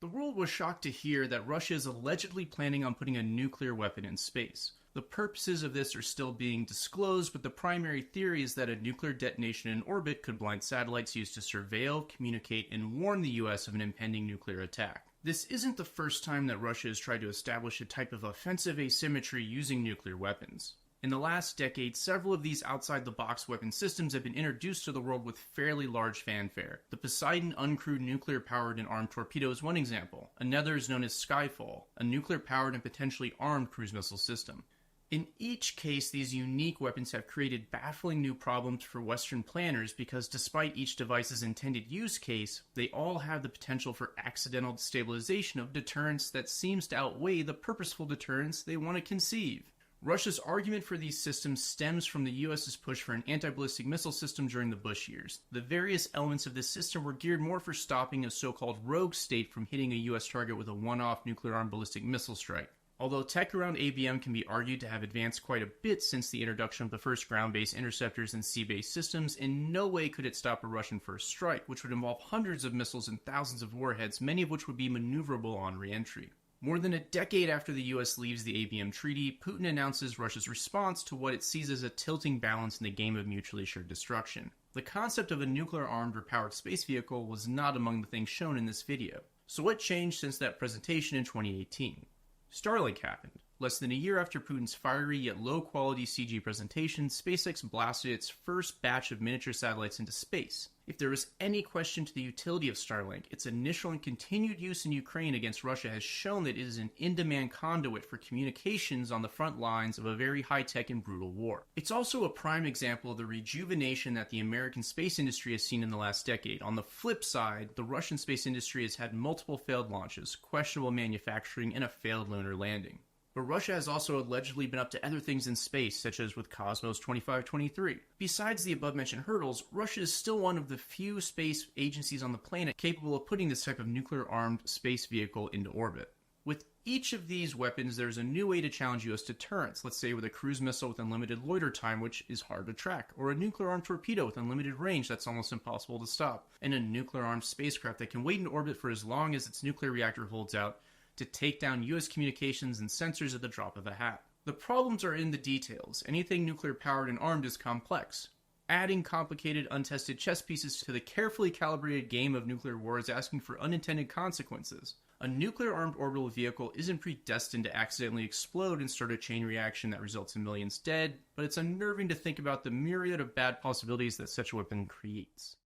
The world was shocked to hear that Russia is allegedly planning on putting a nuclear weapon in space. The purposes of this are still being disclosed, but the primary theory is that a nuclear detonation in orbit could blind satellites used to surveil, communicate, and warn the US of an impending nuclear attack. This isn't the first time that Russia has tried to establish a type of offensive asymmetry using nuclear weapons. In the last decade, several of these outside-the-box weapon systems have been introduced to the world with fairly large fanfare. The Poseidon uncrewed nuclear-powered and armed torpedo is one example. Another is known as Skyfall, a nuclear-powered and potentially armed cruise missile system. In each case, these unique weapons have created baffling new problems for Western planners because despite each device's intended use case, they all have the potential for accidental destabilization of deterrence that seems to outweigh the purposeful deterrence they want to conceive. Russia's argument for these systems stems from the US's push for an anti-ballistic missile system during the Bush years. The various elements of this system were geared more for stopping a so-called rogue state from hitting a US target with a one-off nuclear-armed ballistic missile strike. Although tech around ABM can be argued to have advanced quite a bit since the introduction of the first ground-based interceptors and sea-based systems, in no way could it stop a Russian first strike, which would involve hundreds of missiles and thousands of warheads, many of which would be maneuverable on re-entry. More than a decade after the US leaves the ABM treaty, Putin announces Russia's response to what it sees as a tilting balance in the game of mutually assured destruction. The concept of a nuclear-armed or powered space vehicle was not among the things shown in this video. So what changed since that presentation in 2018? Starlink happened. Less than a year after Putin's fiery yet low-quality CG presentation, SpaceX blasted its first batch of miniature satellites into space. If there was any question to the utility of Starlink, its initial and continued use in Ukraine against Russia has shown that it is an in-demand conduit for communications on the front lines of a very high-tech and brutal war. It's also a prime example of the rejuvenation that the American space industry has seen in the last decade. On the flip side, the Russian space industry has had multiple failed launches, questionable manufacturing, and a failed lunar landing. But Russia has also allegedly been up to other things in space, such as with Cosmos 2523. Besides the above-mentioned hurdles, Russia is still one of the few space agencies on the planet capable of putting this type of nuclear-armed space vehicle into orbit. With each of these weapons, there's a new way to challenge US deterrence, let's say with a cruise missile with unlimited loiter time, which is hard to track, or a nuclear-armed torpedo with unlimited range that's almost impossible to stop, and a nuclear-armed spacecraft that can wait in orbit for as long as its nuclear reactor holds out, to take down US communications and sensors at the drop of a hat. The problems are in the details. Anything nuclear-powered and armed is complex. Adding complicated, untested chess pieces to the carefully calibrated game of nuclear war is asking for unintended consequences. A nuclear-armed orbital vehicle isn't predestined to accidentally explode and start a chain reaction that results in millions dead, but it's unnerving to think about the myriad of bad possibilities that such a weapon creates.